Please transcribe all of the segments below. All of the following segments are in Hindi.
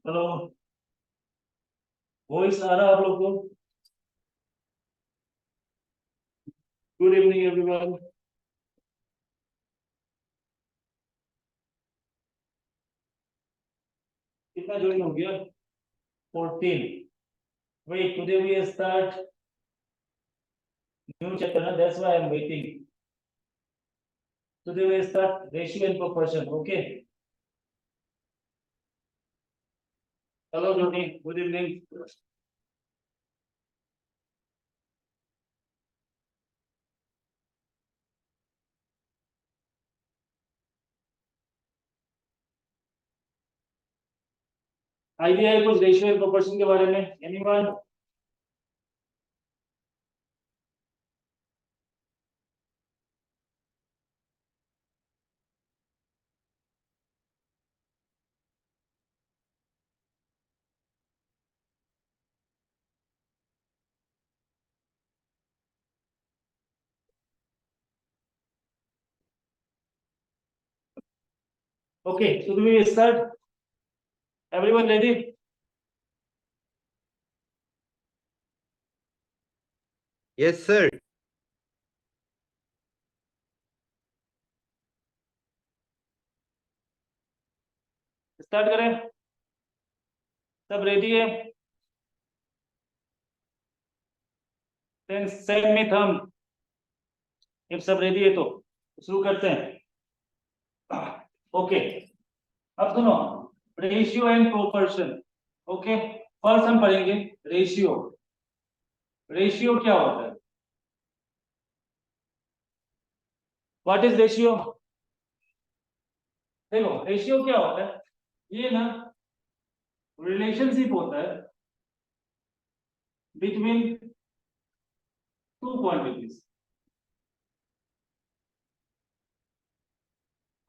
हेलो। वॉइस आ रहा है आप लोग को? Good evening everyone. कितना ज्वाइन हो गया? 14। Wait, today we start new chapter ना, that's why I am waiting. Today we start ratio and proportion. Okay, hello Johnny, good evening. Idea है कुछ रेशियो एंड प्रोपोर्शन के बारे में? Anyone? Okay, so do we start? Everyone ready? Yes, sir. Start करें? सब रेडी है? Then send me thumb if सब रेडी है तो शुरू करते हैं। ओके, अब सुनो, ratio and proportion. Okay, first हम पढ़ेंगे रेशियो। रेशियो क्या होता है? What is ratio? देखो, रेशियो क्या होता है? ये ना रिलेशनशिप होता है between two quantities.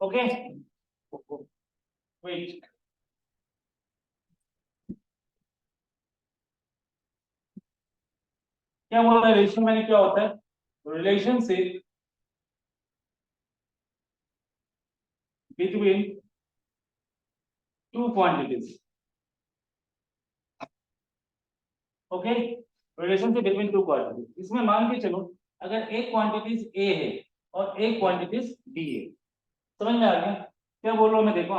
Okay, wait, क्या बोल रहा है? रेशियो मैंने क्या होता है? Relationship between two quantities. Okay, relationship between two quantities. इसमें मान के चलो, अगर एक क्वांटिटीज ए है और एक क्वांटिटीज बी है, समझ में आ गया क्या बोल रहा हूं मैं? देखो,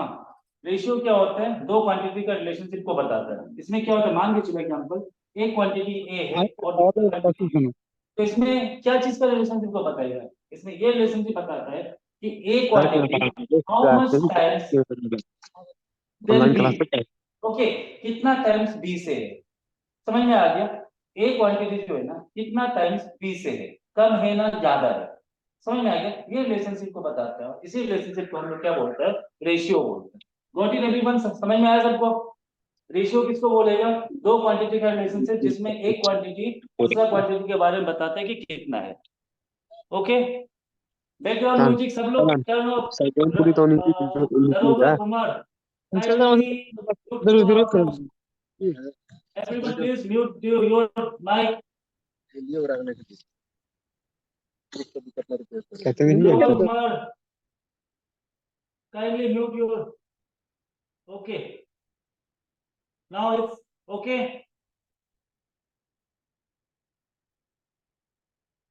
रेशियो क्या होता है? दो क्वांटिटी का रिलेशनशिप को बताता है। इसमें क्या होता है, मान के चलो एग्जांपल, एक क्वांटिटी ए है और तो इसमें क्या चीज का रिलेशनशिप को बताएगा? इसमें ये रिलेशनशिप बताता है कि A quantity how much times than B. Okay, कितना टाइम्स बी से है? समझ में आ गया? ए क्वांटिटी जो है ना, कितना टाइम्स बी से है, कम है ना ज्यादा है। समझ में आ गया? ये रिलेशनशिप को बताता है। इसी रिलेशनशिप को हम लोग क्या बोलते हैं? रेशियो बोलते हैं। Got it everyone? समझ में आया सबको? रेशियो किसको बोलेगा? दो क्वांटिटी का रिलेशनशिप जिसमें एक क्वांटिटी दूसरा क्वांटिटी के बारे में बताता है कि कितना है। ओके, बैकग्राउंड म्यूजिक सब लोग टर्न ऑफ। दरोगा Kumar, everyone please mute your mic. दरोगा Kumar, kindly mute your. Okay, now it's okay.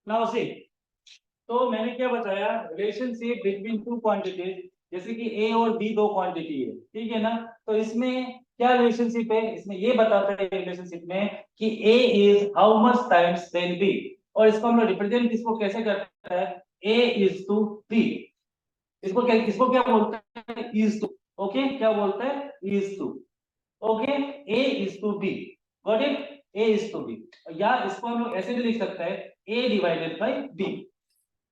Now see, तो मैंने क्या बताया? रिलेशनशिप बिटवीन टू क्वांटिटीज, जैसे कि ए और बी दो क्वांटिटी है, ठीक है ना? तो इसमें क्या रिलेशनशिप है? इसमें ये बताता है रिलेशनशिप में कि a is how much times than b, और इसको हम लोग रिप्रेजेंट इसको कैसे करते हैं? A is to b. इसको क्या बोलते हैं? Is to. ओके, क्या बोलते हैं? Is to. Okay, A is to B. Got it? A is to B. या इसको हम लोग ऐसे भी लिख सकते हैं, ए डिवाइडेड बाई बी।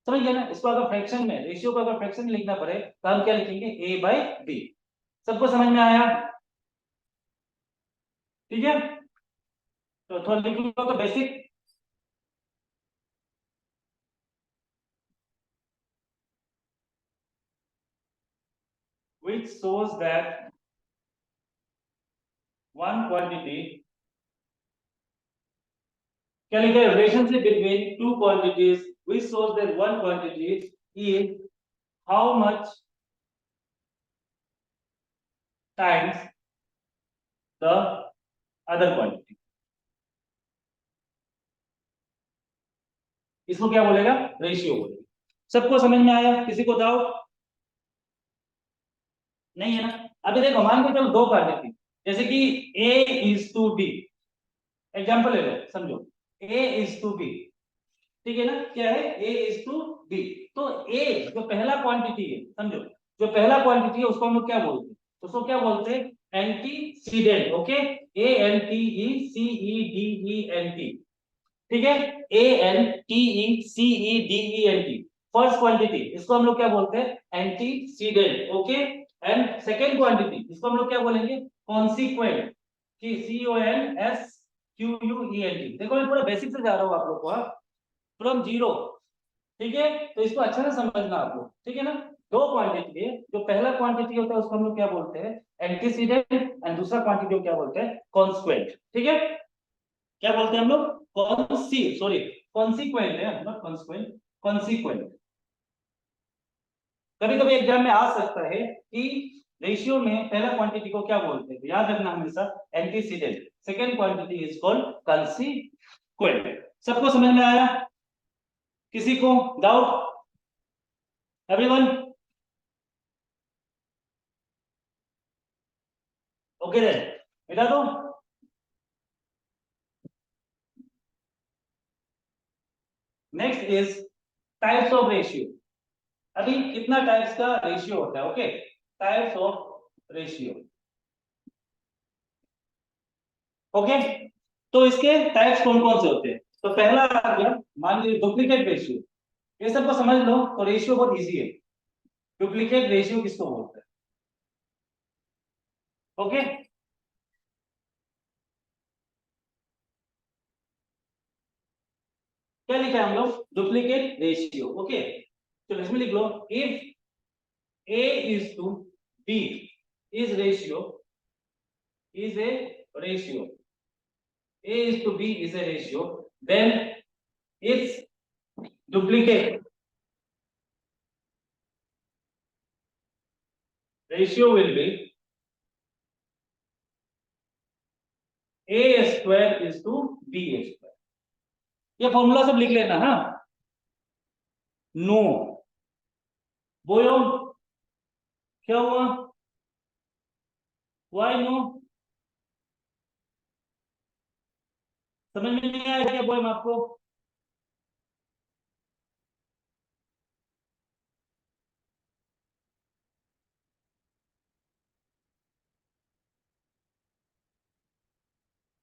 समझ गया ना? इसको अगर फ्रैक्शन में, रेशियो को अगर फ्रैक्शन में लिखना पड़े तो हम क्या लिखेंगे? ए बाई बी। सबको समझ में आया? ठीक है, तो थोड़ा लिख लो तो basic. which shows that one quantity, क्या लिखा है? Relationship between two quantities which shows that one quantity is how much times the other quantity. इसको क्या बोलेगा? रेशियो बोलेगा। सबको समझ में आया? किसी को डाउट नहीं है ना? अभी देखो, मान के चलो दो क्वांटिटी, जैसे कि A is to B, example ले लो, समझो A इज टू B, ठीक है ना? क्या है? A is to B। तो A जो पहला क्वांटिटी है, समझो जो पहला क्वांटिटी है उसको हम लोग क्या बोलते हैं? उसको क्या बोलते हैं? एंटीसीडेंट। ओके, ANTECEDENT, ठीक है? ANTECEDENT, फर्स्ट क्वांटिटी, इसको हम लोग क्या बोलते हैं? Antecedent. Okay, and second quantity, इसको हम लोग क्या बोलेंगे? कॉन्सिक्वेंट, कि CONSQUENT। देखो मैं पूरा बेसिक से जा रहा हूँ आप लोग को, फ्रॉम जीरो, ठीक है? तो इसको अच्छा से समझना आप लोग, ठीक है ना? दो क्वांटिटी है, जो पहला क्वांटिटी होता है उसको हम लोग क्या बोलते हैं? एंटीसीडेंट, एंड दूसरा क्वांटिटी को क्या बोलते हैं? कॉन्सिक्वेंट, ठीक है? क्या बोलते हैं हम लोग? कॉन्सिक्वेंट है, नॉट कॉन्सिक्वेंट, कॉन्सिक्वेंट। कभी कभी एग्जाम में आ सकता है कि रेशियो में पहला क्वांटिटी को क्या बोलते हैं, तो याद रखना हमेशा antecedent, second quantity is called consequent. सबको समझ में आया? किसी को डाउट? एवरीवन ओके देन, मिटा दो। Next is types of ratio. अभी कितना टाइप्स का रेशियो होता है? Okay, types of ratio. Okay, तो इसके टाइप्स कौन कौन से होते हैं? तो पहला आ गया, मान लीजिए डुप्लीकेट रेशियो। ये सबको समझ लो तो रेशियो बहुत इजी है। डुप्लीकेट रेशियो किसको बोलते हैं? ओके, क्या लिखा है हम लोग? Duplicate ratio. ओके, तो इसमें लिख लो, if A is to B is ratio, is a ratio, A is to B is a ratio, then its duplicate ratio will be A square is to B square। ये फॉर्मूला सब लिख लेना। हाँ, नो बोलो, क्या हुआ? Why no? समझ में नहीं आया क्या बोल आपको?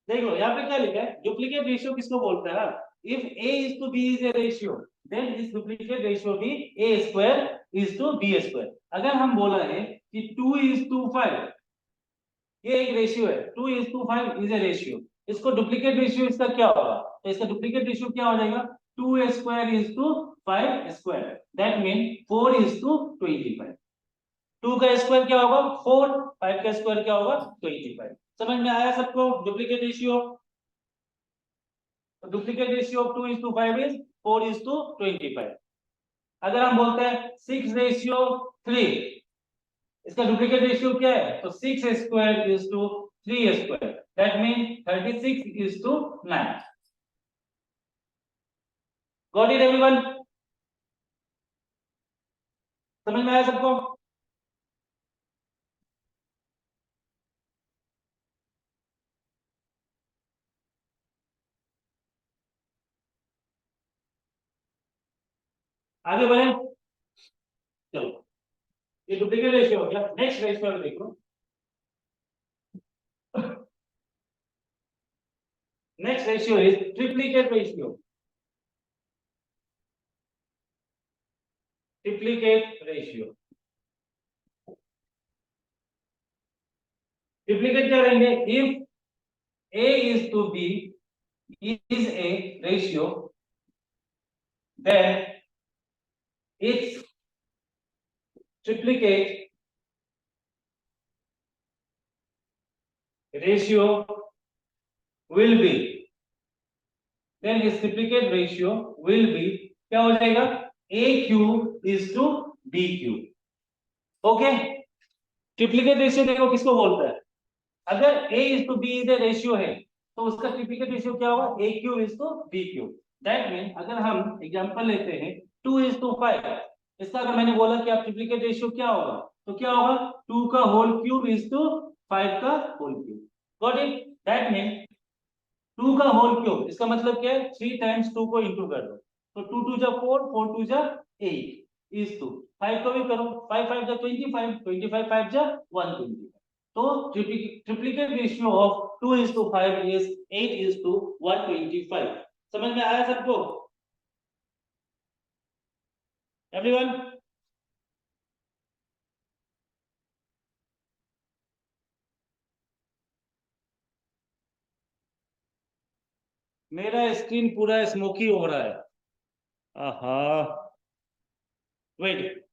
देख लो यहाँ पे क्या लिखा है, डुप्लीकेट रेशियो किसको बोलता है? If A is to B is a ratio, then इस डुप्लीकेट रेशियो भी A square is to B square। अगर हम बोला है कि 2 is to 5, ये एक रेशियो है, 2 is to 5 is a ratio, इसको डुप्लीकेट रेशियो इसका क्या होगा? तो इसका डुप्लीकेट रेशियो क्या हो जाएगा? 2 square is to 5 square, that mean 4 is to 25। 2 का स्क्वायर क्या होगा? 4, 5 का स्क्वायर क्या होगा? 25। समझ में आया सबको डुप्लीकेट रेशियो? तो duplicate ratio of 2 is to 5 is 4 is to 25। अगर हम बोलते हैं 6 रेशियो 3, इसका डुप्लीकेट रेशियो क्या है? तो 6 square is to 3 square, that mean 36 is to 9। Got it everyone? समझ में आया सबको? आगे बढ़े, चलो। ये डुप्लीकेट रेशियो हो गया। नेक्स्ट रेशियो देखो, next ratio is triplicate ratio. Triplicate ratio, triplicate क्या रहेंगे? If A is to B is a ratio, then its triplicate ratio will be, then its triplicate ratio will be क्या हो जाएगा? AQ is to BQ। Okay, triplicate ratio देखो किसको बोलता है? अगर a is to B is a ratio है तो उसका ट्रिप्लिकेट रेशियो क्या होगा, a cube is to b cube. That mean अगर हम एग्जांपल लेते हैं 2 इज टू 5, इसका अगर मैंने बोला कि आप ट्रिप्लिकेट रेशियो क्या होगा, तो क्या होगा 2 का होल क्यूब इज टू 5 का whole cube. Got it? That mean 2 का होल क्यूब, इसका मतलब क्या है 3 टाइम्स 2 को इंटू कर दो, तो 2 2 जा 4, 4 2 जा 8 इज टू 5 को भी करो, 5 5 जा 25, 25 5 जा 125। तो triplicate ratio of 2 is to 5 is 8 is to 125। समझ में आया सबको एवरीवन? मेरा स्क्रीन पूरा स्मोकी हो रहा है। Aha, wait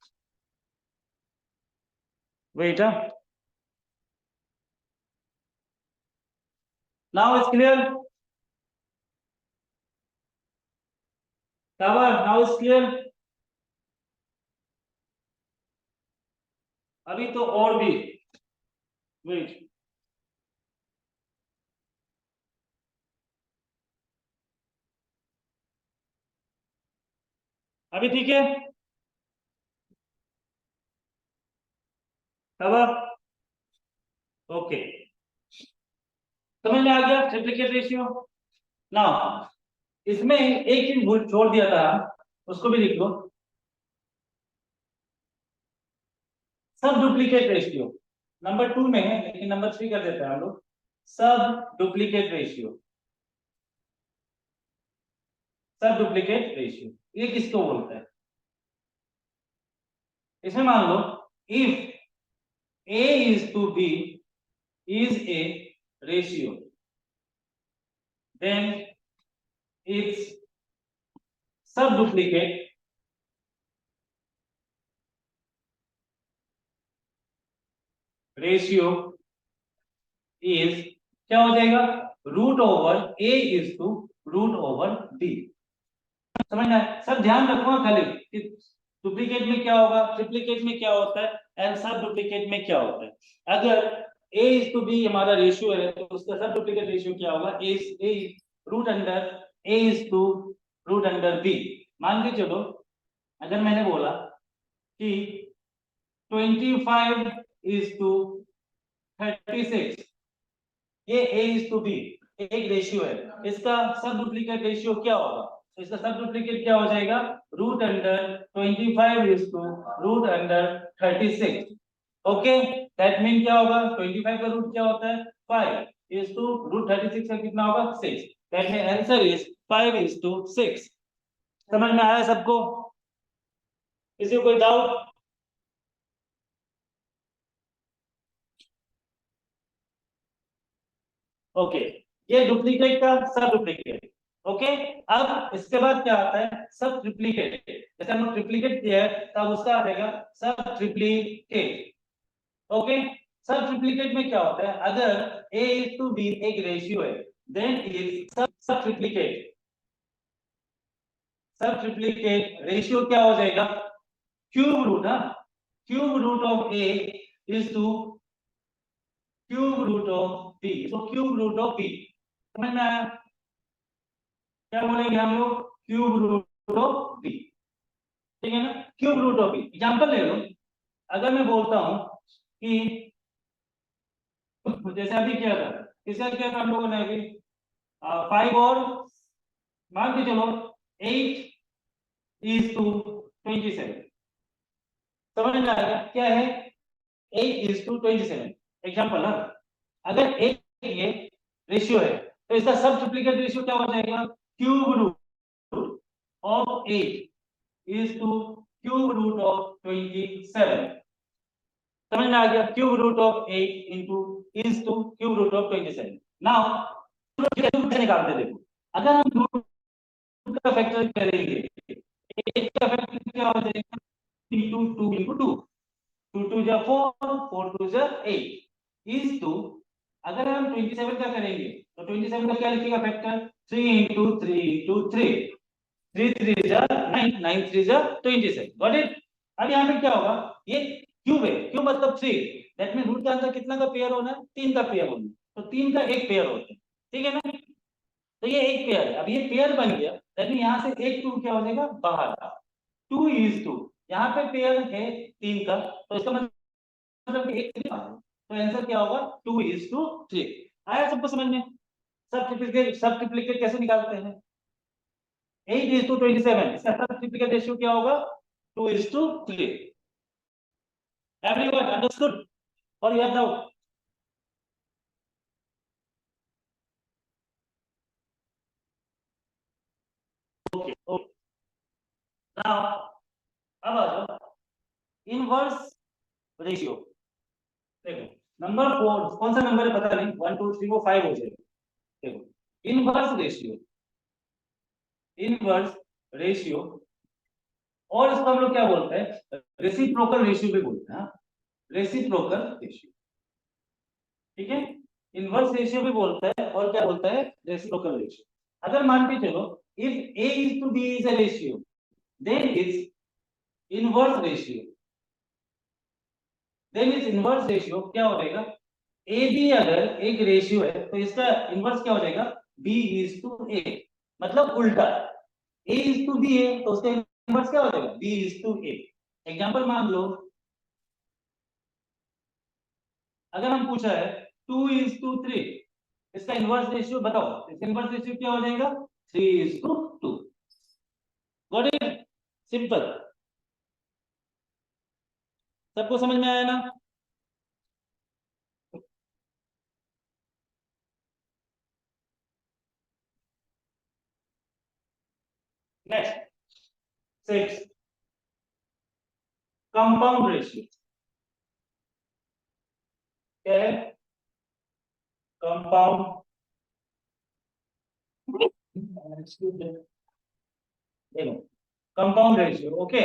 wait, now it's clear, now it's clear. अभी तो और भी, वेट, अभी ठीक है तब? ओके, समझ में आ गया ट्रिप्लिकेट रेशियो। ना, इसमें एक चीज भूल छोड़ दिया था, उसको भी लिख लो, सब डुप्लीकेट रेशियो। नंबर 2 में है लेकिन नंबर 3 कर देते हैं हम लोग, सब डुप्लीकेट रेशियो। सब डुप्लीकेट रेशियो ये किसको बोलता है? इसमें मान लो if a is to b is a ratio, then its sub duplicate ratio is क्या हो जाएगा, root over a is to root over b। समझ में आया? सब ध्यान रखो खाली कि डुप्लीकेट में क्या होगा, ट्रिप्लीकेट में क्या होता है एंड सब डुप्लीकेट में क्या होता है। अगर a इज टू b हमारा रेशियो है तो उसका सब डुप्लीकेट रेशियो क्या होगा, a root under a is to root under b। मान के चलो अगर मैंने बोला कि 25 इज टू 36, ये a इज टू b एक रेशियो है, इसका सब डुप्लीकेट रेशियो क्या होगा, तो इसका सब डुप्लीकेट क्या हो जाएगा, root under 25 is to root under 36। Okay, that mean क्या होगा, 25 का रूट क्या होता है 5 इज टू रूट 36 का कितना होगा 6। That mean answer is 5 is to 6। समझ में आया सबको? किसी को कोई डाउट? ओके, ये डुप्लीकेट का सब डुप्लीकेट। ओके, अब इसके बाद क्या आता है सब ट्रिप्लीकेट। जैसे हमने ट्रिप्लीकेट किया है तब उसका आ जाएगा सब ट्रिप्लीकेट। ओके, सब ट्रिप्लीकेट में क्या होता है, अगर a इज टू b एक रेशियो है then is sub triplicate, sub triplicate ratio क्या हो जाएगा, cube root, cube root of a is to cube root of b, तो क्यूब रूट ऑफ b। समझ में आया? क्या बोलेंगे हम लोग, क्यूब रूट ऑफ b, ठीक है ना, cube root of b। Example ले लो, अगर मैं बोलता हूं कि जैसे अभी क्या था, किसका क्या था हम लोगों ने अभी 5 और मान के चलो 8 इज टू 27। समझ में आएगा क्या है 8 इज टू 27 एग्जांपल ना। अगर एक ये रेशियो है तो इसका सब ट्रिप्लिकेट रेशियो क्या हो जाएगा, cube root of 8 is to cube root of 27। समझ में आ गया, cube root of 8 into is to cube root of 27। Now निकालते देखो, अगर हम रूट का फैक्टर करेंगे 8 का फैक्टर क्या हो जाएगा, इंटू 2 इंटू 2, 2 2 जा 4, 4 2 जा 8 इज टू, अगर हम 27 का करेंगे तो 27 का क्या लिखेगा फैक्टर, 3 इंटू 3 इंटू 3, 3 3 जा 9, 9 3 जा 27। Got it? अब यहाँ पे क्या होगा, ये क्यूब है, क्यूब मतलब 3, दैट मीन रूट के अंदर कितना का पेयर होना है, 3 का पेयर होना है, तो 3 का एक पेयर होता है, ठीक है ना। तो ये एक पेयर है, अब ये पेयर बन गया, दैट मीन यहाँ से एक 2 क्या हो जाएगा बाहर का, 2:2, यहाँ पे पेयर है 3 का, तो इसका मतलब कि एक 3 है, तो आंसर क्या होगा 2:3। आया सबको समझ में। सब ट्रिप्लिकेट कैसे निकालते हैं, 8:27, इसका सब ट्रिप्लिकेट रेशियो क्या होगा 2:3। एवरीवन अंडरस्टूड और you have doubt? Okay okay, now अब आ जाओ इनवर्स रेशियो। देखो नंबर 4 कौन सा नंबर है पता नहीं, 1 2 3 4 5 हो जाएगा। देखो इनवर्स रेशियो और इसको हम लोग क्या बोलते हैं, रेसिप्रोकल रेशियो भी बोलते हैं, रेसिप्रोकल रेशियो, ठीक है। इनवर्स रेशियो भी बोलता है और क्या बोलता है, रेसिप्रोकल रेशियो। अगर मान के चलो if a is to b is a ratio, then its inverse ratio, क्या हो जाएगा, ए बी अगर एक रेशियो है तो इसका इनवर्स क्या हो जाएगा b is to a, मतलब उल्टा, a is to b है तो उसका इनवर्स क्या हो जाएगा b is to a। Example मान लो अगर हम पूछा है 2:3, इसका इनवर्स रेशियो बताओ, इसका इनवर्स रेशियो क्या हो जाएगा 3:2। Got it, simple. सबको समझ में आया ना। नेक्स्ट 6 कंपाउंड रेशियो, क्या है कंपाउंड, देखो compound ratio, okay.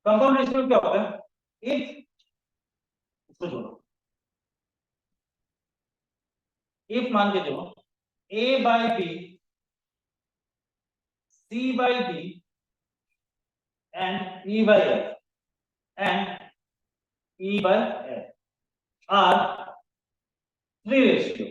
Compound ratio क्या होता है, इफ, इसको छोड़ो, इफ मान के चलो a by b, c by d and e by f and e by f are 3 ratio.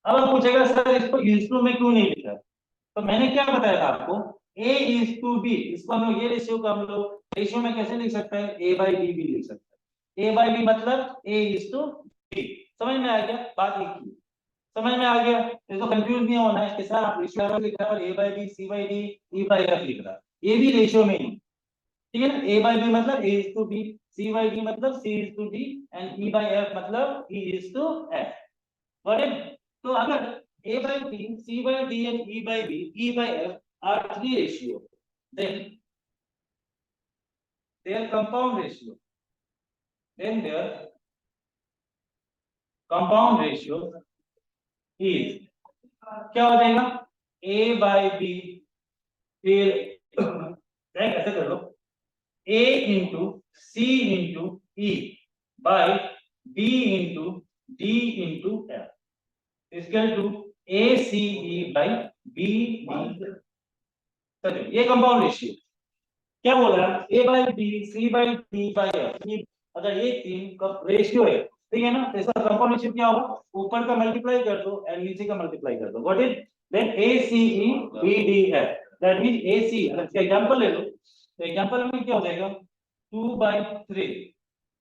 अब आप पूछेगा सर इसको इज टू में क्यों नहीं लिखा, तो मैंने क्या बताया था आपको, a is to b, इसको हम लोग ये रेशियो को हम लोग रेशियो में कैसे लिख सकते हैं, a by b भी लिख सकते हैं। a by b मतलब a is to b। समझ में आ गया बात, एक ही समझ में आ गया, इसको कंफ्यूज नहीं होना है कि सर आप रेशियो लिख रहा है a by b c by d e by f लिख रहा है, ये भी रेशियो में नहीं, ठीक है ना। a by b मतलब a is to b, c by d मतलब c is to d and e by f मतलब e is to f। Got it. तो अगर a by b, c by d and e by b, e by f are 3 ratio, then their compound ratio, then their compound ratio is, क्या हो जाएगा a by b, फिर कैसे कर लो a into c into e by b into d into f is equal to ace by b, ये कंपाउंड रेशियो क्या बोल रहा है, a by B C by D by F, अगर ये तीन का रेशियो है, ठीक है ना, तो इसका कंपाउंड रेशियो क्या होगा, ऊपर का मल्टीप्लाई कर दो एंड नीचे का मल्टीप्लाई कर दो, got it. Then a c e b d f, that mean a c, अगर इसका एग्जांपल ले लो तो एग्जांपल में क्या हो जाएगा 2/3,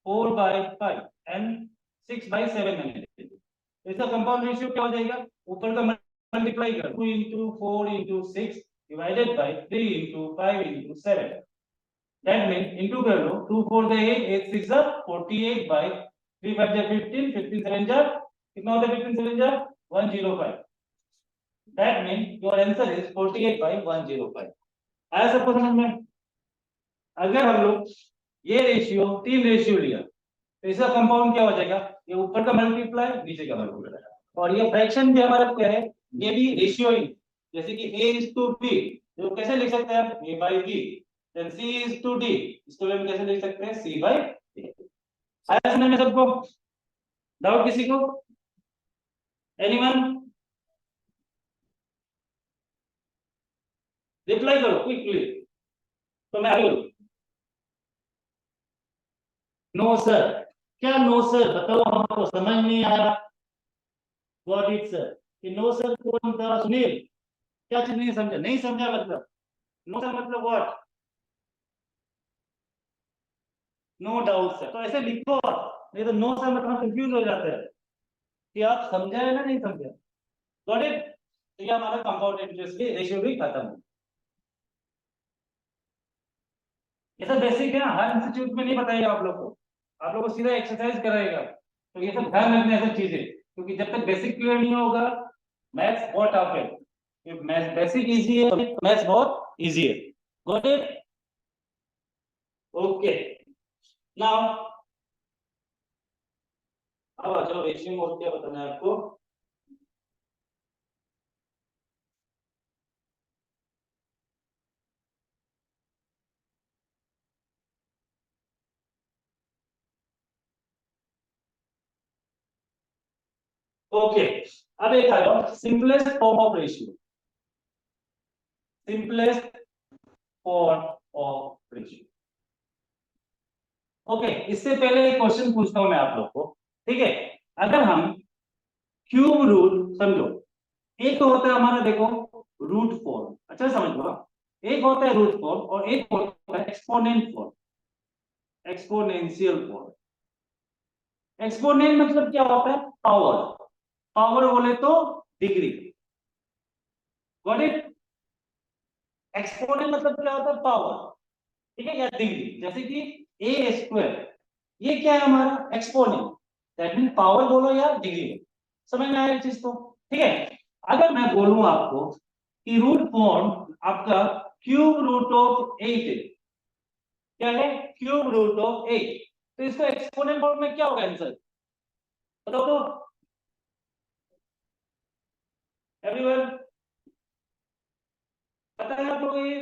4/5 एंड 6/7 मैंने लिख दिया। तो इसका कंपाउंड रेशियो क्या हो जाएगा, ऊपर का मल्टीप्लाई कर 2 into 4 into 6 divided by 3 into 5 into 7, that means into कर लो 2 4 the 8 8 6 जा 48 by 3 5 जा 15 15 7 जा कितना होता है 15 7 जा 105, that means your answer is 48 by 105। आया सबको समझ में। अगर हम लोग ये रेशियो 3 रेशियो लिया तो इसका कंपाउंड क्या हो जाएगा, ये ऊपर का मल्टीप्लाई नीचे का मल्टीप्लाई, और ये फ्रैक्शन भी हमारा क्या है, ये भी रेशियो ही, जैसे कि a is to b, तो कैसे लिख सकते हैं आप a by b, then c is to d, इसको हम कैसे लिख सकते हैं c by d। आया समझ में सबको, डाउट किसी को, एनीवन, रिप्लाई करो क्विकली तो मैं आगे बढ़ूं। नो सर, क्या नो सर बताओ, हमको समझ नहीं आया। व्हाट इज सर, कि नो सर कौन था? सुनील, क्या चीज नहीं समझा? नहीं समझा मतलब नो सर मतलब व्हाट? नो डाउट सर, तो ऐसे लिखो, नहीं तो नो सर मतलब कंफ्यूज हो जाता है कि आप समझे या ना नहीं समझे। Got it? तो ये हमारा कंपाउंड इंटरेस्ट की रेशियो भी खत्म हो। ये सब बेसिक है ना, हर इंस्टीट्यूट में नहीं बताएगा आप लोग को, आप लोग को सीधा एक्सरसाइज कराएगा। तो ये सब ध्यान रखना है सब चीजें, क्योंकि जब तक बेसिक क्लियर नहीं होगा मैथ्स बहुत टफ है। मैथ्स बेसिक इजी है, मैथ्स बहुत इजी है। Got it? ओके, नाउ अब आ जाओ रेशियो मोड, क्या बताना है आपको। ओके, अब एक आ जाओ simplest form of ratio. Simplest form of ratio. Okay, इससे पहले एक क्वेश्चन पूछता हूं मैं आप लोग को, ठीक है? अगर हम क्यूब रूट, समझो, एक तो होता है हमारा, देखो, रूट फॉर्म, अच्छा समझ लो, एक होता है रूट फॉर्म और एक होता है exponent form, exponential form. Exponent मतलब क्या होता है? पावर, पावर बोले तो डिग्री। Got it? एक्सपोनेंट मतलब क्या होता है? पावर, ठीक है, या डिग्री। जैसे कि ए स्क्वायर, ये क्या है हमारा? एक्सपोनेंट, दैट मीन पावर बोलो या डिग्री बोलो। समझ में आया चीज तो? ठीक है। अगर मैं बोलूं आपको कि रूट फॉर्म आपका क्यूब रूट ऑफ 8 है, क्या है? क्यूब रूट ऑफ 8, तो इसको एक्सपोनेंट फॉर्म में क्या होगा आंसर? बताओ तो एवरीवन, पता है आप लोगों को ये?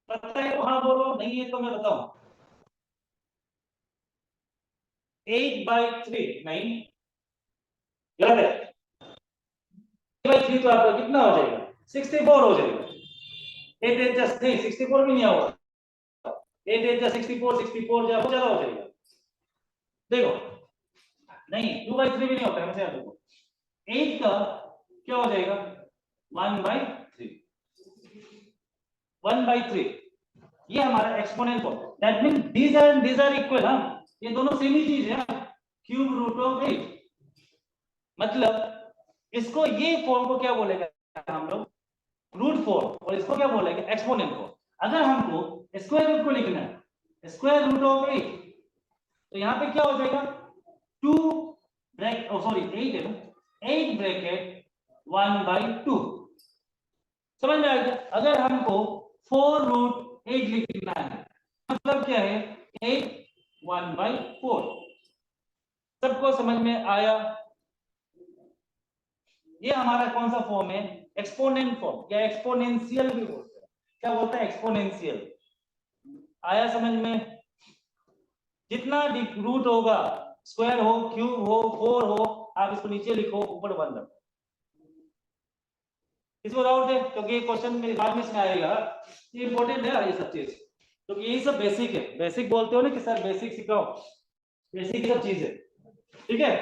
पता है तो हाँ बोलो, नहीं है तो मैं बताऊं। 8/3, नहीं याद है? 8/3 तो आपका कितना हो जाएगा? 64 हो जाएगा। 8 जस्ट नहीं, 64 भी नहीं होगा। 8 जा 64, 64 जा वो ज्यादा हो जाएगा। देखो, नहीं 2/3 भी नहीं होता है, हमसे देखो 8 का क्या हो जाएगा? 1/3, 1/3, ये हमारा exponent form. That mean these are equal. हाँ, ये दोनों सेम ही चीज है, क्यूब रूट ऑफ 8। मतलब इसको, ये फॉर्म को क्या बोलेगा हम लोग? Root form. और इसको क्या बोलेंगे? Exponent form. अगर हमको स्क्वायर रूट को लिखना है, स्क्वायर रूट ऑफ 8, तो यहाँ पे क्या हो जाएगा? 2 ब्रैकेट, सॉरी 8 है ना, 8 ब्रैकेट 1/2। समझ में आ गया? अगर हमको 4√8 लिखना है, मतलब क्या है? 8 1/4। सबको समझ में आया? ये हमारा कौन सा फॉर्म है? एक्सपोनेंट फॉर्म, या एक्सपोनेंशियल भी बोलते हैं। क्या बोलते हैं? एक्सपोनेंशियल। आया समझ में? जितना रूट होगा, स्क्वायर हो, क्यूब हो, 4 हो, आप इसको नीचे लिखो, ऊपर 1 रखो। इसको डाउट है? क्योंकि ये क्वेश्चन मेरे बाद में इसमें आएगा, ये इंपॉर्टेंट है ये सब चीज, क्योंकि यही सब बेसिक है। बेसिक बोलते हो ना कि सर बेसिक सिखाओ, बेसिक सब चीज है, ठीक है?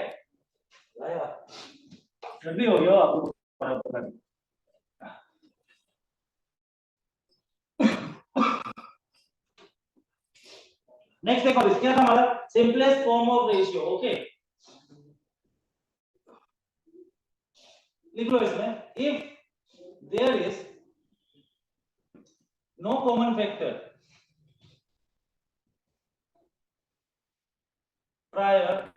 जल्दी हो गया आपको। नेक्स्ट देखो, इसके बाद हमारा simplest form of ratio. Okay, लिख लो इसमें, if there is no common factor prior,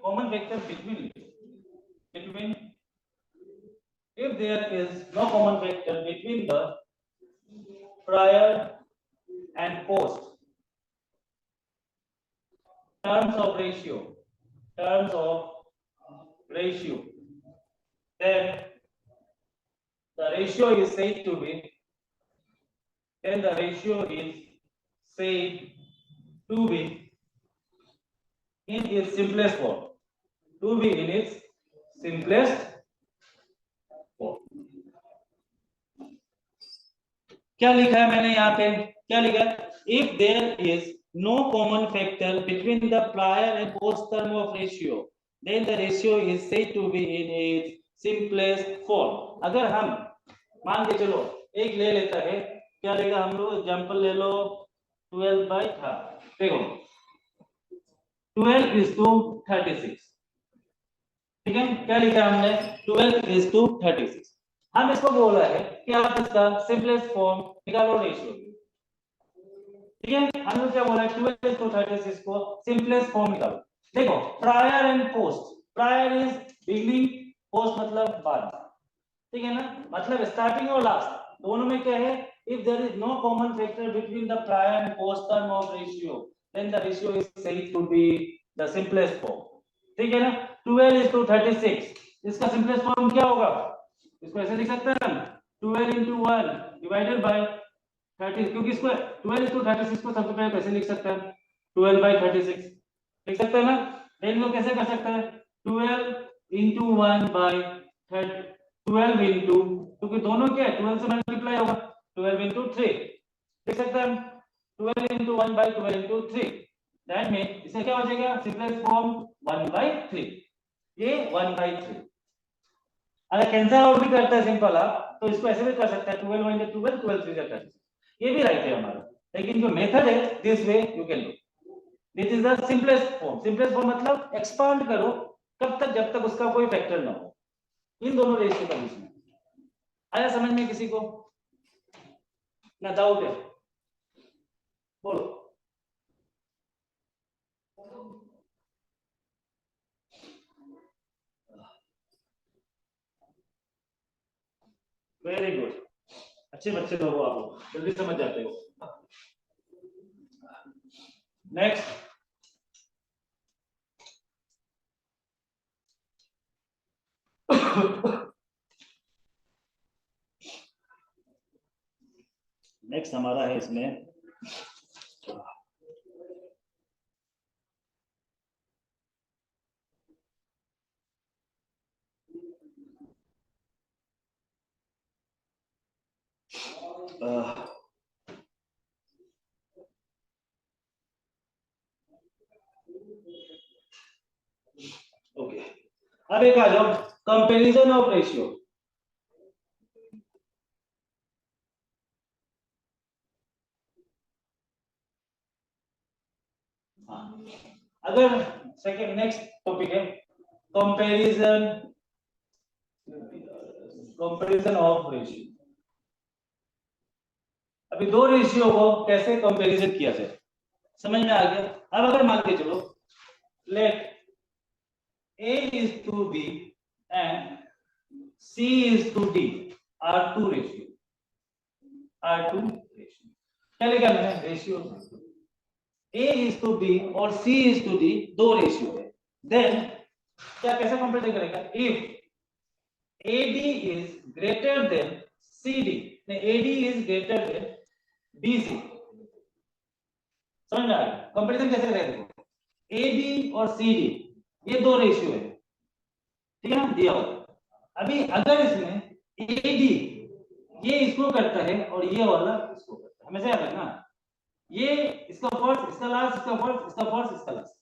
common factor between, if there is no common factor between the prior and post terms of ratio, then the ratio is said to be, then the ratio is said to be in its simplest form, to be in its simplest क्या लिखा है मैंने यहाँ पे, क्या लिखा है, if there is no common factor between the prior and post term of ratio then the ratio is said to be in its simplest form. अगर हम मान के चलो एक ले लेता है, क्या लेगा हम लोग, एग्जांपल ले लो 12 बाई, हाँ देखो 12 is to 36, ठीक है, क्या लिखा है हमने, 12 is to 36। हम इसको बोला है कि आप इसका सिंपलेस्ट फॉर्म निकालो रेशियो, ठीक है, हमने क्या बोला है, 12 is to 36 को सिंपलेस्ट फॉर्म निकालो। देखो prior and post, prior is beginning, post मतलब बाद, ठीक है ना, मतलब स्टार्टिंग और लास्ट दोनों में क्या है, if there is no common factor between the prior and post term of ratio then the ratio is said to be the simplest form, ठीक है ना। 12 is to 36, इसका सिंपलेस्ट फॉर्म क्या होगा, इसको ऐसे लिख सकते हैं हम, 12 into 1 divided by 30, क्योंकि इसको 12 is to 36 को सबसे पहले कैसे लिख सकते हैं, 12 by 36 लिख सकते हैं ना। देन लोग कैसे कर सकते हैं, 12 into 1 by 30, 12 into, क्योंकि दोनों क्या है 12 से मल्टीप्लाई होगा, 12 into 3 लिख सकते हैं हम, 12 into 1 by 12 into 3, that mean इससे क्या हो जाएगा, सिंपलेस्ट फॉर्म 1 by 3, ये 1 by 3। अगर कैंसिल आउट भी करता है सिंपल आप, तो इसको ऐसे भी कर सकते हैं, 12 1 12 12 3 36, ये भी राइट है हमारा, लेकिन जो मेथड है this way you can do, this is the simplest form. Simplest form मतलब एक्सपांड करो कब तक, जब तक उसका कोई फैक्टर ना हो, इन दोनों रेशियो के बीच में। आया समझ में किसी को, ना डाउट है, बोलो। वेरी गुड, अच्छे बच्चे लोग हो आप लोग, जल्दी समझ जाते हो। नेक्स्ट, नेक्स्ट हमारा है इसमें ओके, अब एक आ जाओ कंपैरिजन ऑफ रेशियो। अगर सेकंड नेक्स्ट टॉपिक है कंपैरिजन, कंपैरिजन ऑफ रेशियो। अभी दो रेशियो को कैसे कंपैरिजन किया जाए, समझ में आ गया। अब अगर मान के चलो late A is to B and C is to D are two ratio, क्या लिखा मैंने, ratio A is to B और C is to D दो रेशियो है, देन क्या कैसे कंपेयर करेगा, if AD is greater than CD, AD is greater than BC, समझ में आ गया, कंपैरिजन कैसे करेगा, देखो AB और CD ये दो रेशियो है, ठीक है ना, दिया हुआ। अभी अगर इसमें AD ये इसको करता है और ये वाला इसको करता है, हमेशा याद रखना, ये इसका फर्स्ट, इसका लास्ट, इसका फर्स्ट, इसका फर्स्ट, इसका लास्ट,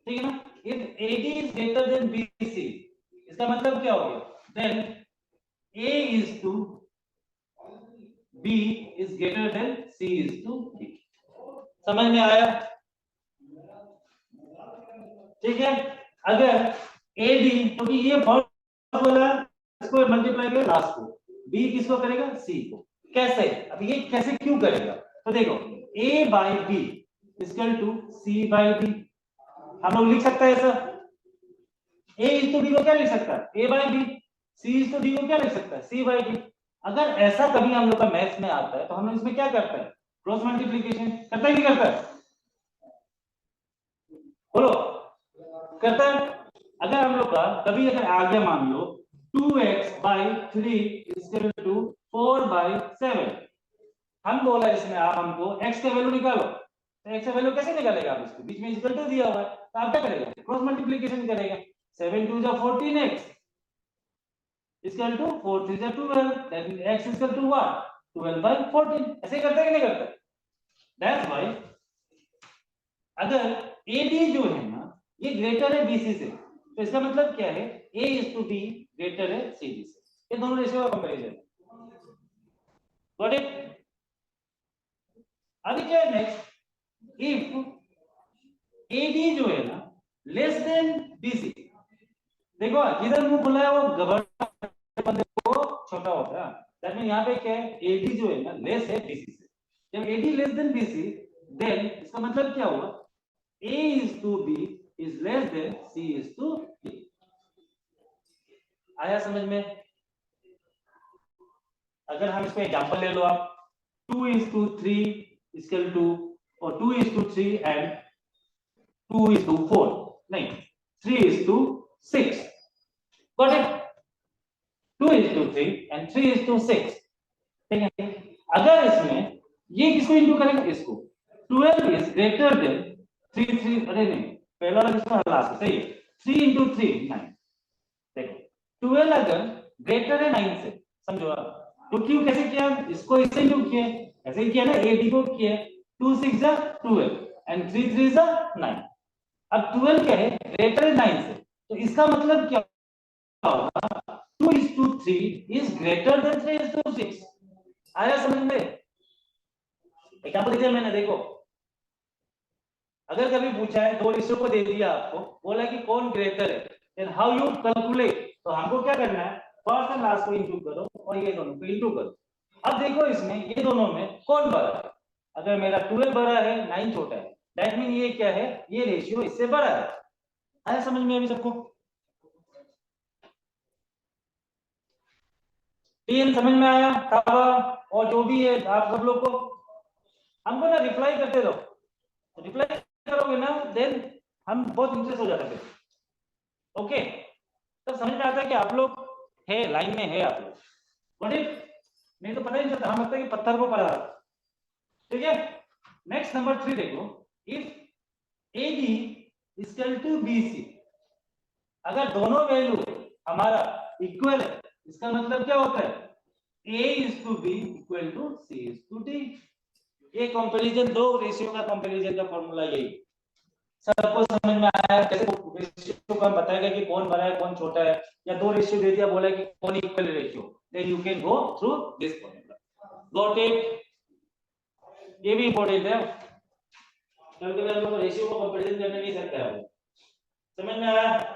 ठीक है ना। If AD is greater than BC, इसका मतलब क्या हो गया, then A is to B is greater than C is to D, समझ में आया, ठीक है। अगर AD, क्योंकि ये फर्स्ट वाला इसको मल्टीप्लाई करेगा लास्ट को, B किसको करेगा, C को, कैसे, अब ये कैसे क्यों करेगा, तो देखो A by B equal to C by D, हम लोग लिख सकते हैं ऐसा, A is to D को क्या लिख सकता है, A by B, C is to D को क्या लिख सकता है, C by D। अगर ऐसा कभी हम लोग का मैथ्स में आता है तो हम लोग इसमें क्या करते हैं, क्रॉस मल्टीप्लिकेशन करता है कि करता है, बोलो करता है। अगर हम लोग का कभी अगर आ गया मान लो 2x by 3 equal to 4 by 7, हम बोला इसमें आप हमको x का वैल्यू निकालो, तो x का वैल्यू कैसे निकालेगा, आप इसको बीच में इक्वल टू दिया हुआ है, तो आप क्या करेगा, क्रॉस मल्टीप्लिकेशन करेगा, 7 2 जा 14x इक्वल टू 4 3 जा 12, that means x equal to what, 12/14 ऐसे करते कि नहीं करते? दैट्स व्हाई अगर AD जो है ना ये ग्रेटर है BC से, तो इसका मतलब क्या है A/B ग्रेटर है CD से। ये दोनों रेशियो का कंपैरिजन। Got it? अभी क्या है नेक्स्ट, इफ AD जो है ना लेस देन BC, देखो जिधर मुंह खुला है वो गवर्नर बंदे को छोटा होता है। दैट मीन यहाँ पे क्या है AD जो है ना लेस है BC से। जब AD less than BC, then इसका मतलब क्या हुआ A/B is less than C/D। आया समझ में? अगर हम इसको एग्जांपल ले लो आप 2:3 इक्वल टू और 2:3 एंड 2:4 नहीं 3:6 गॉट इट? 2:3 एंड 3:6 ठीक है। अगर इसमें ये किसको इंटू करेंगे इसको 12 इज ग्रेटर देन 3 अरे नहीं पहला वाला किसको हटा सकते सही है 3 × 3 9 देखो 12 अगर ग्रेटर है 9 से समझो आप तो क्यों कैसे किया इसको इससे इंटू किया ऐसे ही किया ना AD को किया 2 6 जा 12 एंड 3 3 जा 9। अब 12 क्या है ग्रेटर है 9 से तो इसका मतलब क्या होगा 2:3 इज ग्रेटर देन 3:6। आया समझ में? एग्जांपल दिया मैंने देखो अगर कभी पूछा है दो रेशियो को दे दिया आपको बोला कि कौन ग्रेटर है देन हाउ यू कैलकुलेट तो हमको क्या करना है फर्स्ट एंड लास्ट को इंटू करो और ये दोनों को इंटू करो। अब देखो इसमें ये दोनों में कौन बड़ा है अगर मेरा 12 बड़ा है 9 छोटा है दैट मीन ये क्या है ये रेशियो इससे बड़ा है। आया समझ में अभी सबको? 3 समझ में आया तावा और जो भी है आप सब लोग को हमको ना रिप्लाई करते रहो रिप्लाई करोगे ना देन हम बहुत इंटरेस्ट हो जाते हैं ओके तो समझ में आता है कि आप लोग है लाइन में है आप लोग नहीं तो पता ही नहीं चलता हम लगता है कि पत्थर को पड़ा ठीक है। नेक्स्ट नंबर 3 देखो if AD equal to BC अगर दोनों वैल्यू हमारा इक्वल है इसका मतलब क्या होता है A/B इक्वल टू C/D। ये कंपैरिजन दो रेशियो का कंपैरिजन का फॉर्मूला यही सबको समझ में आया कैसे रेशियो का बताएगा कि कौन बड़ा है कौन छोटा है या दो रेशियो दे दिया बोला कि कौन equal ratio then you can go through this formula got it? ये भी इंपॉर्टेंट है क्योंकि हम लोग रेशियो को कंपैरिजन करने नहीं सकते हैं समझ में आया?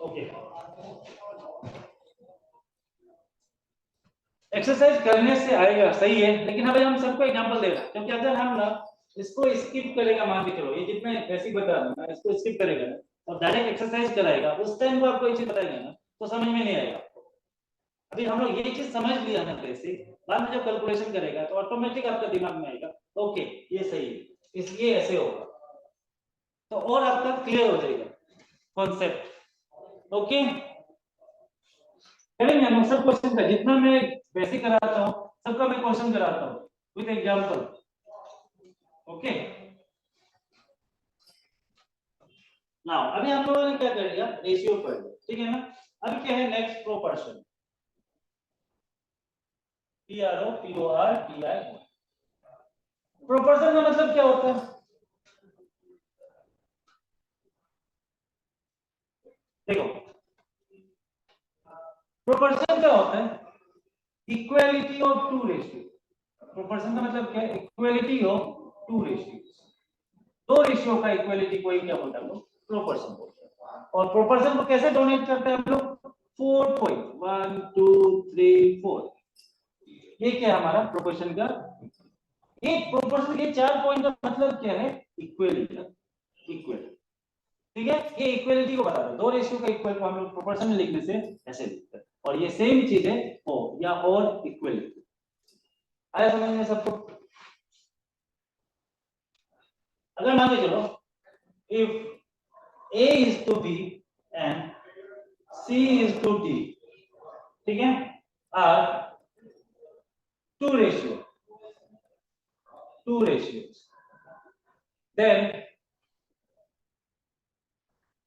ओके एक्सरसाइज करने से आएगा सही है लेकिन अभी हम सबको एग्जांपल दे रहे हैं क्योंकि अगर हम ना इसको स्किप करेगा मान के चलो ये जितने बेसिक बता रहा हूं ना इसको स्किप करेगा ना और डायरेक्ट एक्सरसाइज कराएगा उस टाइम वो आपको ये चीज बताएगा ना तो समझ में नहीं आएगा। अभी हम लोग ये चीज समझ लिया ना बेसिक बाद में जब कैलकुलेशन करेगा तो ऑटोमेटिक आपका दिमाग में आएगा ओके ये सही है इसलिए ऐसे होगा तो और आपका क्लियर हो जाएगा कॉन्सेप्ट ओके। करेंगे हम सब क्वेश्चन का जितना मैं बेसिक कराता हूँ सबका मैं क्वेश्चन कराता हूँ विद एग्जांपल ओके। नाउ अभी हम लोगों ने क्या कर लिया रेशियो पढ़ लिया ठीक है ना। अभी क्या है नेक्स्ट प्रोपोर्शन PROPORTI प्रोपोर्शन का मतलब क्या होता है देखो प्रोपोर्शन क्या होता है equality of two ratio. Proportion का मतलब क्या है इक्वालिटी ऑफ टू रेशियो दो रेशियो का इक्वालिटी को ही क्या बोलते हैं हम लोग प्रोपोर्शन बोलते हैं। और प्रोपोर्शन को कैसे डोनेट करते हैं हम लोग 4 पॉइंट 1 2 3 4 ये क्या है हमारा प्रोपोर्शन का एक प्रोपोर्शन के 4 पॉइंट का मतलब क्या है इक्वालिटी इक्वल ठीक है। ये इक्वालिटी को बताता है दो रेशियो का इक्वल को हम लोग प्रोपोर्शन में लिखने से ऐसे लिखते हैं और ये सेम चीज है ओ या और इक्वलिटी। आया समझ में सबको? अगर मान के चलो if A is to B and C is to D, ठीक है, are two ratios, then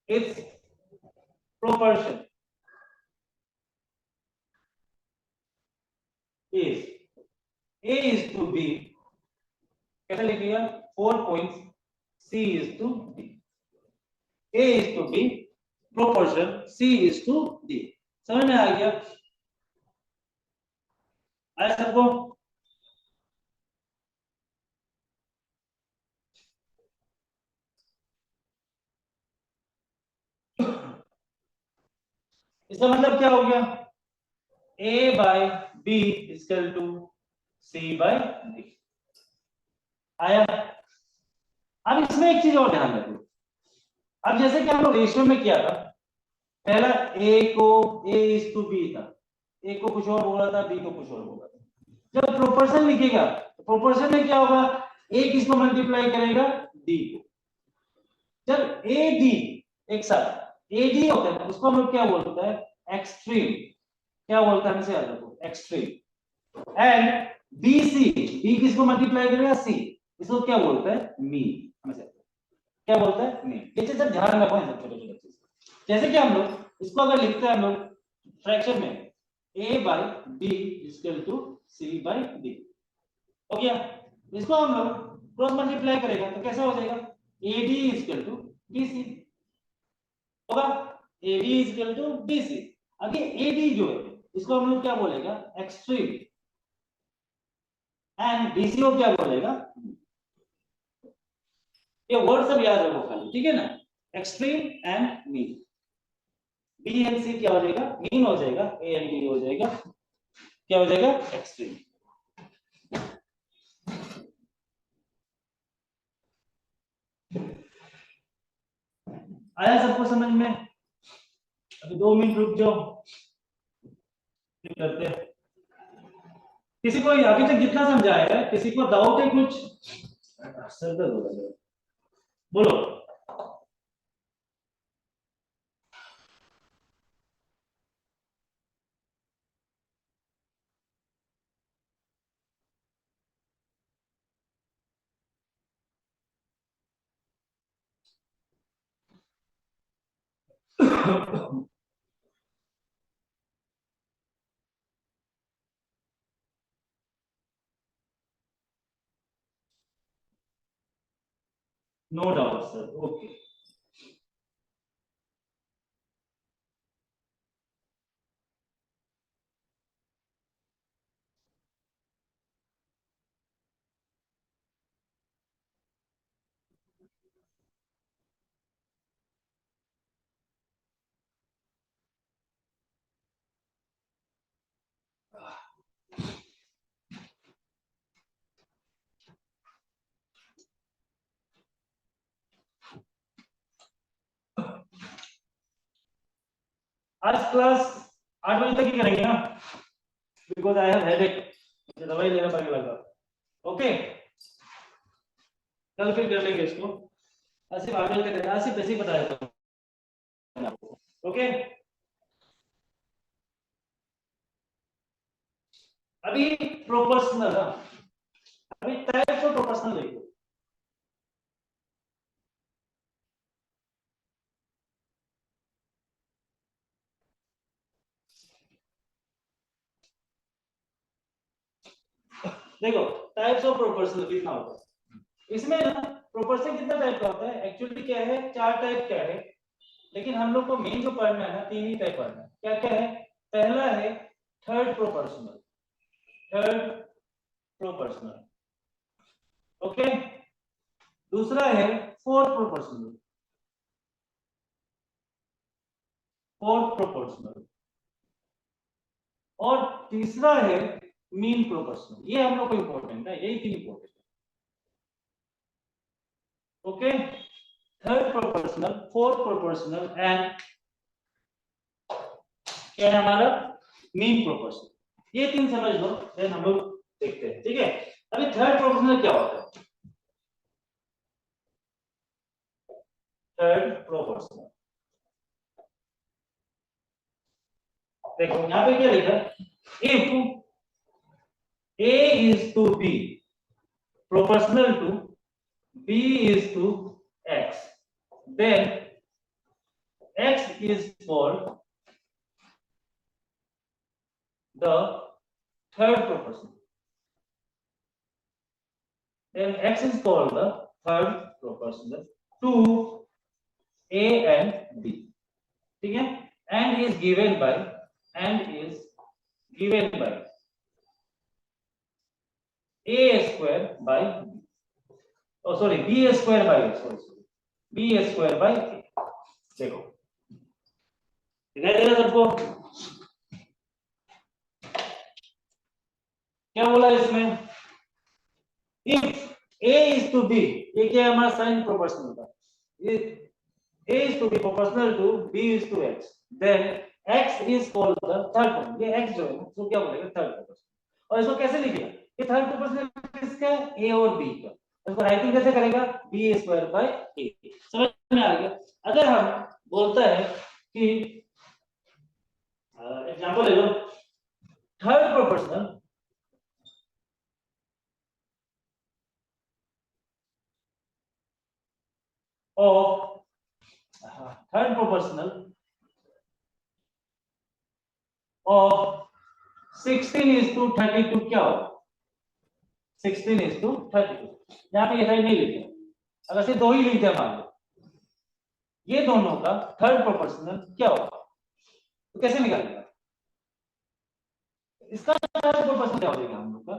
its proportion is A is to B, कैसे लिखिएगा, 4 points, C is to D, A is to B, proportion C is to D, समझ में आ गया, आया सबको? इसका मतलब क्या हो गया, A by B is equal to C by D, आया? अब इसमें एक चीज और ध्यान रखो, अब जैसे कि हम लोग रेशियो में किया था, पहला A को A is to B था, A को कुछ और बोला था, B को कुछ और बोला था, जब प्रोपोर्शन लिखेगा तो प्रोपोर्शन में क्या होगा, A किसको मल्टीप्लाई करेगा, D को, जब AD एक साथ AD होता है उसको हम लोग क्या बोलते हैं, एक्सट्रीम, क्या बोलते हैं, हमसे याद रखो, एक्सट्रीम, एंड BC, B किसको मल्टीप्लाई करेगा, C, इसको क्या बोलते हैं, मीन, हमेशा क्या बोलते हैं, मीन, ये चीज ध्यान रखो, इन सब छोटे छोटे चीज, जैसे कि हम लोग इसको अगर लिखते हैं हम लोग फ्रैक्शन में A by B is equal to C by D, हो गया, इसको हम लोग क्रॉस मल्टीप्लाई करेगा तो कैसा हो जाएगा, AD is equal to BC होगा, AD is equal to BC, अभी AD जो है इसको हम लोग क्या बोलेगा, एक्सट्रीम, एंड BC को क्या बोलेगा, ये वर्ड सब याद रखो खाली, ठीक है ना, extreme and mean, b and c क्या हो जाएगा, मीन हो जाएगा, ए एंड बी हो जाएगा, क्या हो जाएगा, एक्सट्रीम। आया सबको समझ में? अभी 2 मिनट रुक जाओ, करते हैं, किसी को अभी तक जितना समझाया है किसी को डाउट है कुछ, सर दर्द हो रहा है, बोलो। No doubt sir, okay. आज क्लास 8 बजे तक ही करेंगे ना, बिकॉज आई हैव हेडेक, मुझे दवाई लेना पड़ेगा, ओके, कल फिर कर लेंगे इसको, आज सिर्फ 8 बजे तक, आज सिर्फ ऐसे ही बता देता हूं आपको, ओके। अभी प्रोपोर्शनल, अभी टाइप्स ऑफ प्रोपोर्शनल देखो, देखो टाइप्स ऑफ प्रोपोर्शनल कितना होता है, इसमें ना प्रोपोर्शन कितना टाइप का होता है, एक्चुअली क्या है, 4 टाइप क्या है, लेकिन हम लोग को मेन जो पढ़ना है ना 3 ही टाइप पढ़ना है, क्या क्या है, पहला है third proportional, third proportional, okay, दूसरा है फोर्थ प्रोपोर्शनल, फोर्थ प्रोपोर्शनल, और तीसरा है मीन प्रोपोर्शनल, ये हम लोग को इंपॉर्टेंट है, यही 3 इंपॉर्टेंट है, okay, third proportional, fourth proportional and क्या है हमारा, मीन प्रोपोर्शनल, ये 3 समझ लो, देन हम लोग देखते हैं, ठीक है। अभी थर्ड प्रोपोर्शनल क्या होता है, थर्ड प्रोपोर्शनल, देखो यहाँ पे क्या लिखा, if A is to B proportional to B is to X, then X is called the third proportion. Then X is called the third proportional to A and B. ठीक है, and is given by A square by oh sorry B square by B square by A. देखो दिखाई दे रहा सबको, क्या बोला इसमें, if A is to B, ये क्या है हमारा साइन प्रोपोर्शनल था, A is to be proportional to B is to X, then X is called the third one. ये X जो है उसको क्या बोलेगा, थर्ड प्रोपोर्शनल. और इसको कैसे लिखेगा, ये थर्ड प्रोपोर्शनल किसका है, A और B का. इसको राइटिंग कैसे करेगा, B स्क्वायर बाय A. समझ में आ गया. अगर हम बोलता है कि एग्जांपल ले लो, third proportional of third proportional of 16:32 क्या हो, 16:32. यहाँ पे ये साइड नहीं लिखे, अगर से दो ही लिखते हैं मान लो, ये दोनों का थर्ड प्रोपोर्शनल क्या होगा, तो कैसे निकालेगा, इसका थर्ड प्रोपोर्शनल क्या हो जाएगा हम लोग का,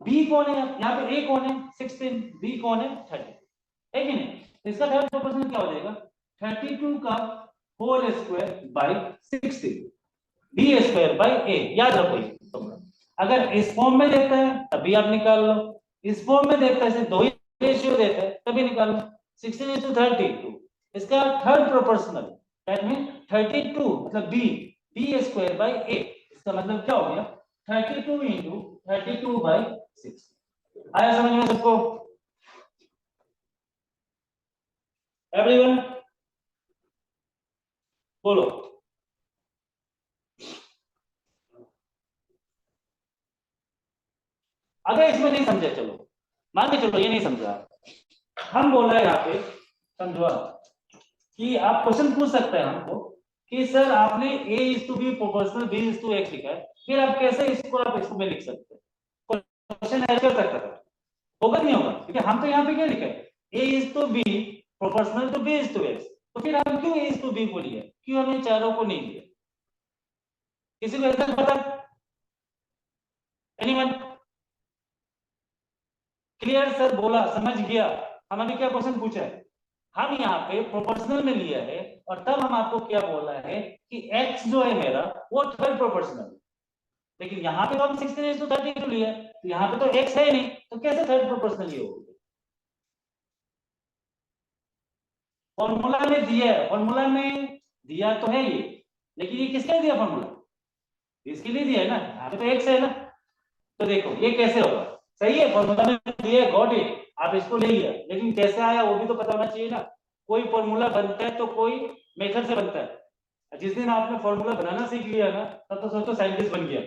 बी कौन है यहाँ पे, ए कौन है 16, बी कौन है 30, है कि नहीं. इसका थर्ड प्रोपोर्शनल क्या हो जाएगा, 32 का whole square by 16, b square by a. याद रखो, अगर इस फॉर्म में देता है तभी आप निकाल लो, इस फॉर्म में देता है, दो ही रेशियो देता है तभी निकाल लो. 16:32 इसका थर्ड प्रोपोर्शनल, दैट मीन 32 मतलब बी, बी स्क्वायर बाय ए. इसका मतलब क्या हो गया, 32 into 32 by 6. आया समझ में सबको, एवरीवन बोलो. अगर इसमें नहीं समझे, चलो मान के चलो ये नहीं समझा, हम बोला है यहाँ पे समझो कि आप क्वेश्चन पूछ सकते हैं हमको कि सर आपने A is to B proportional B is to X लिखा है, फिर आप कैसे इसको आप इसको में लिख सकते हैं, क्वेश्चन ऐसे कर सकता है, होगा नहीं होगा, क्योंकि हम तो यहाँ पे क्या लिखा है, A is to B proportional to B is to X, तो फिर हम क्यों A is to B को लिया, क्यों हमने चारों को नहीं लिया, किसी को ऐसा पता, एनीवन क्लियर, सर बोला समझ गया. हम अभी क्या क्वेश्चन पूछा है, हम यहाँ पे प्रोपोर्शनल में लिया है और तब हम आपको क्या बोला है कि x जो है मेरा वो थर्ड प्रोपोर्शनल, लेकिन यहाँ पे तो हम 16:32 लिया है, तो यहाँ पे तो x है नहीं, तो कैसे थर्ड प्रोपोर्शनल ये होगा. फॉर्मूला में दिया है, फॉर्मूला में दिया तो है ये, लेकिन ये किसके लिए दिया फॉर्मूला, इसके लिए दिया है ना, यहाँ पे तो x है ना. तो देखो ये कैसे होगा, सही है फॉर्मूला में दिया है, गॉट इट, आप इसको ले लिया, लेकिन कैसे आया वो भी तो पता होना चाहिए ना. कोई फॉर्मूला बनता है तो कोई मेथड से बनता है, जिस दिन आपने फॉर्मूला बनाना सीख लिया ना तब तो सोचो साइंटिस्ट बन गया.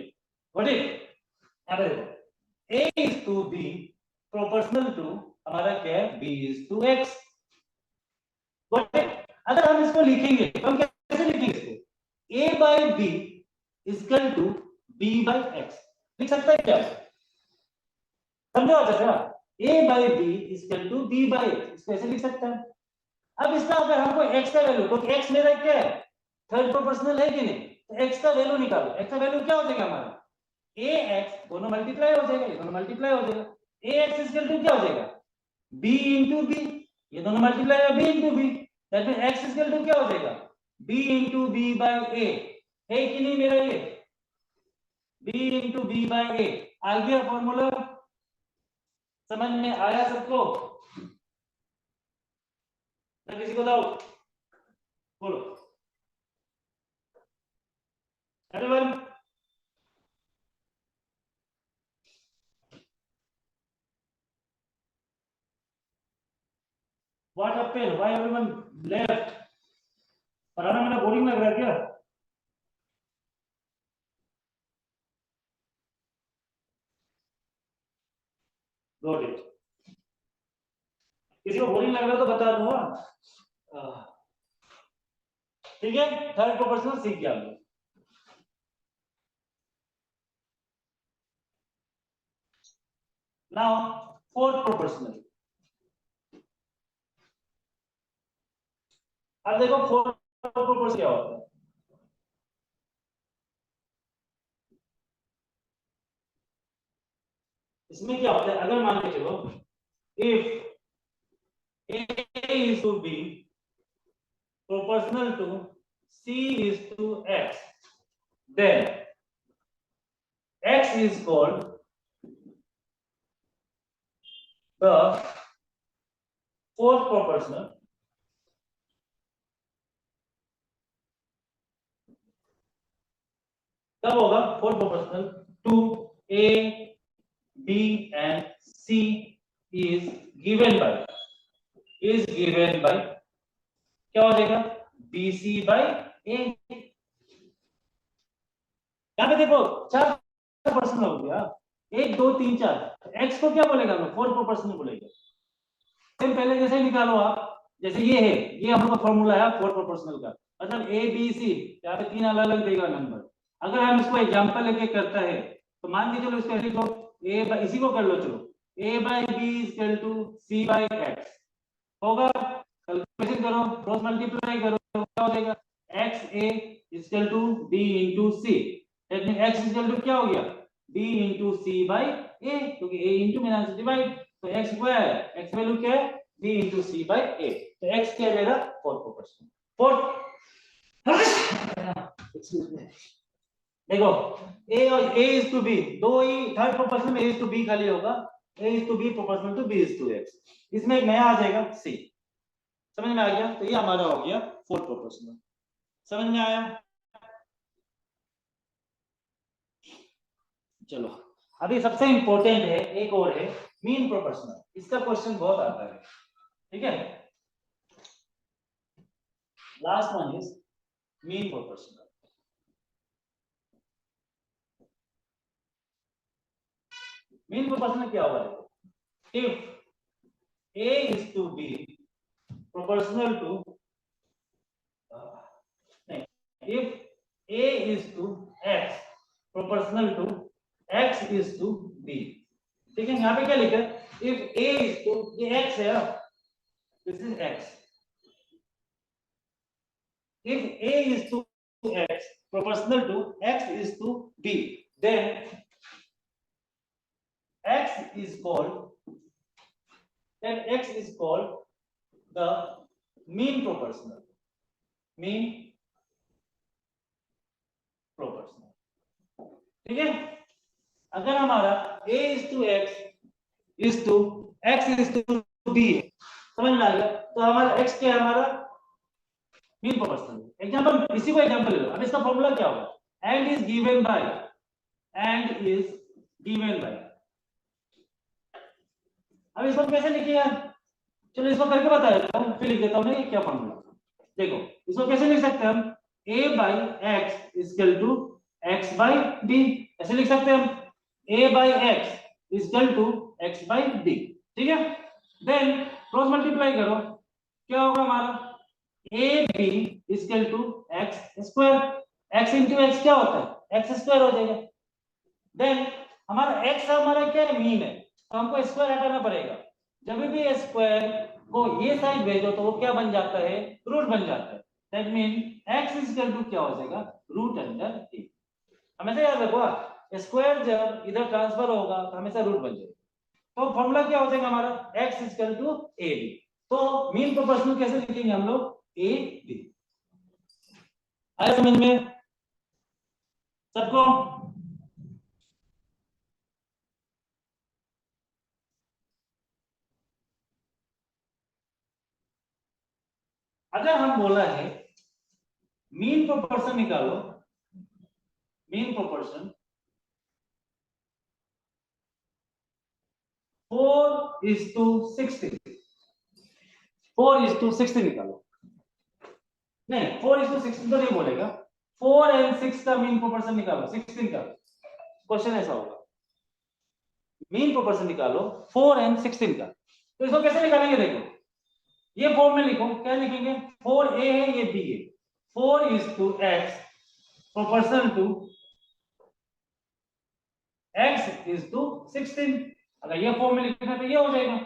Got it. अरे A is to B proportional to हमारा क्या है, B is to X. Got it. अगर हम इसको लिखेंगे तो हम कैसे लिखेंगे इसको, A by B is equal to B by X लिख सकता है क्या, समझो अच्छा, A by B is equal to B by X, इसको ऐसे लिख सकता है. अब इसका अगर हमको x का वैल्यू, तो x मेरा क्या है, थर्ड प्रोपोर्शनल है कि नहीं, तो x का वैल्यू निकालो, x का वैल्यू क्या हो जाएगा हमारा, ax दोनों मल्टीप्लाई हो जाएगा, ये दोनों मल्टीप्लाई हो जाएगा, ax इज इक्वल टू क्या हो जाएगा, b into b, ये दोनों मल्टीप्लाई होगा b into b, that mean x is equal to क्या हो जाएगा, b into b by a. है कि नहीं मेरा ये, b into b by a. आ गया फॉर्मूला, समझ में आया सबको, किसी को डाउट बोलो, everyone. What happened? Why everyone left? पढ़ाना मेरा बोरिंग लग रहा है क्या? Got it. किसी को बोरिंग लग रहा तो बता दो। ठीक है, थर्ड प्रोपोर्शनल सीख गया हमने। Now fourth proportional. अब देखो फोर्थ प्रोपोर्शनल क्या होता है। इसमें क्या होता है, अगर मान के चलो if A is to B proportional to C is to X, then X is called the fourth proportional. कब होगा fourth proportional to A, B and C is given by क्या हो जाएगा BC by A। यहाँ पे देखो चार प्रोपोर्शनल हो गया, 1 2 3 4। X को क्या बोलेगा, हम फोर्थ प्रोपोर्शनल बोलेंगे। सेम पहले जैसे निकालो आप, जैसे ये है, ये हम लोग का फॉर्मूला है फोर्थ प्रोपोर्शनल का, मतलब A B C यहाँ पे 3 अलग अलग देगा नंबर। अगर हम इसको एग्जांपल लेके करता है तो मान के चलो इसको लिखो A बाय, इसी को कर लो चलो, A by B equal to C by X होगा। कैलकुलेशन करो, क्रॉस मल्टीप्लाई करो, क्या हो जाएगा XA equal to B into C। That means X equal to क्या हो गया B into C by A, क्योंकि A इनटू में आंसर डिवाइड, तो X स्क्वायर, X वैल्यू क्या है B into C by A। तो X क्या है मेरा फोर्थ प्रोपोर्शनल। फोर्थ देखो A और A इज टू B, दो ही थर्ड प्रोपोर्शनल में A इज टू B खाली होगा, A is to B proportional to B is to X। इसमें एक नया आ जाएगा C। समझ में आ गया, तो ये हमारा हो गया फोर्थ प्रोपोर्शनल। समझ में आया। चलो अभी सबसे इंपॉर्टेंट है, एक और है मीन प्रोपोर्शनल। इसका क्वेश्चन बहुत आता है, ठीक है। Last one is mean proportional. Mean proportional क्या होगा, if A is to B proportional to if A is to X proportional to X is to B। ठीक है, यहाँ पे क्या लिखा है, if A is to, ये X है, this is X। if A is to X proportional to X is to B, then X is called the mean proportional। mean proportional, ठीक है। अगर हमारा A is to X is to X is to B, समझ में आ गया, तो हमारा X क्या है, हमारा मीन प्रोपोर्शनल। एग्जांपल, इसी को एग्जांपल ले लो। अब इसका फॉर्मूला क्या होगा, and is given by अब इसको कैसे लिखिए यार, चलो इसको करके बता देता हूं, फिर लिख देता हूं ना ये क्या फॉर्मूला। देखो इसको कैसे लिख सकते हैं हम, A by X equal to X by B, ऐसे लिख सकते हैं हम, A by X equal to X by B, ठीक है। देन क्रॉस मल्टीप्लाई करो, क्या होगा हमारा AB equal to X square, X into X क्या होता है X स्क्वायर हो जाएगा। देन हमारा X हमारा क्या है, मीन है, तो हमको स्क्वायर हटाना पड़ेगा। जब भी स्क्वायर को ये साइड भेजो तो वो क्या बन जाता है, रूट बन जाता है। That mean x equal to क्या हो जाएगा, रूट अंडर a। हमेशा याद रखो, स्क्वायर जब इधर ट्रांसफर होगा तो हमेशा रूट बन जाएगा। तो फॉर्मूला क्या हो जाएगा हमारा, x equal to a b। तो मीन प्रोपोर्शनल कैसे लिखेंगे हम लोग, a b। आया समझ में सबको। अगर हम बोला है मीन प्रोपोर्शन निकालो, मीन प्रोपोर्शन 4:60, 4:60 निकालो। नहीं 4:16 तो नहीं बोलेगा, 4 और 6 का मीन प्रोपोर्शन निकालो, 16 का। क्वेश्चन ऐसा होगा, मीन प्रोपोर्शन निकालो 4 and 16 का। तो इसको कैसे निकालेंगे देखो, ये फॉर्म में लिखो, क्या लिखेंगे, 4a है ये b है, 4:x प्रोपोर्शनल टू x:16। अगर ये फॉर्म में लिखना है तो ये हो जाएगा।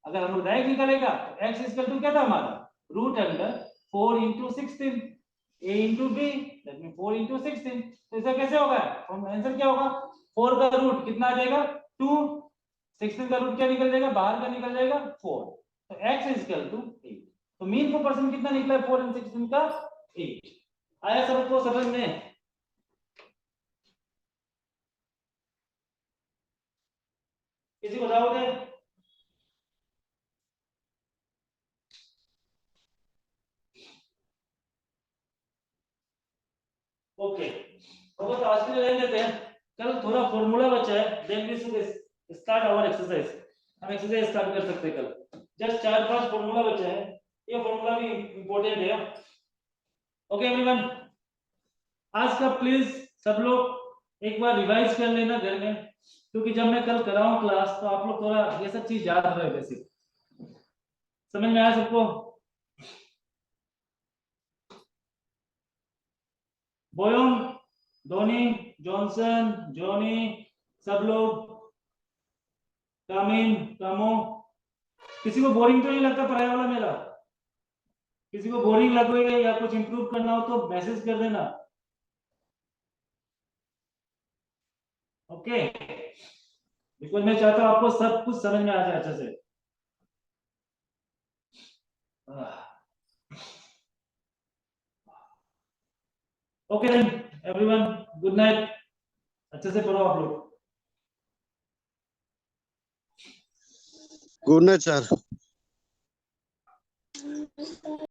अगर हम लोग डायरेक्ट निकालेगा तो x इक्वल टू क्या था हमारा, √4 × 16 a × b, दैट मीन 4 × 16। तो इसका कैसे होगा, आंसर क्या होगा, 4 का रूट कितना आ जाएगा 2, 16 का रूट क्या निकल जाएगा, बाहर का निकल जाएगा 4। तो x इक्वल टू 8। तो मीन प्रोपोर्शन कितना निकला है 4 and 16 का 8। आया सबको समझ में? किसी को डाउट है? ओके, तो बस आज के लिए रहने देते हैं। कल थोड़ा फॉर्मूला बचा है, then we should start our exercise. हम एक्सरसाइज स्टार्ट कर सकते हैं कल। जस्ट 4-5 फॉर्मूला बचा है, ये फॉर्मूला भी इंपॉर्टेंट है। ओके एवरीवन, आज का प्लीज सब लोग एक बार रिवाइज कर लेना घर में, क्योंकि जब मैं कल कराऊं क्लास तो आप लोग थोड़ा ये सब चीज याद रहे, बेसिक समझ में आया सबको? बोयोन, धोनी, जॉनसन, जॉनी, सब लोग, कामिन, कामो, किसी को बोरिंग तो नहीं लगता पढ़ाई वाला मेरा? किसी को बोरिंग लगे या कुछ इंप्रूव करना हो तो मैसेज कर देना। ओके, बिकॉज मैं चाहता हूं आपको सब कुछ समझ में आ जाए अच्छे से। Okay then everyone, good night, अच्छे से पढ़ो आप लोग। Good night sir.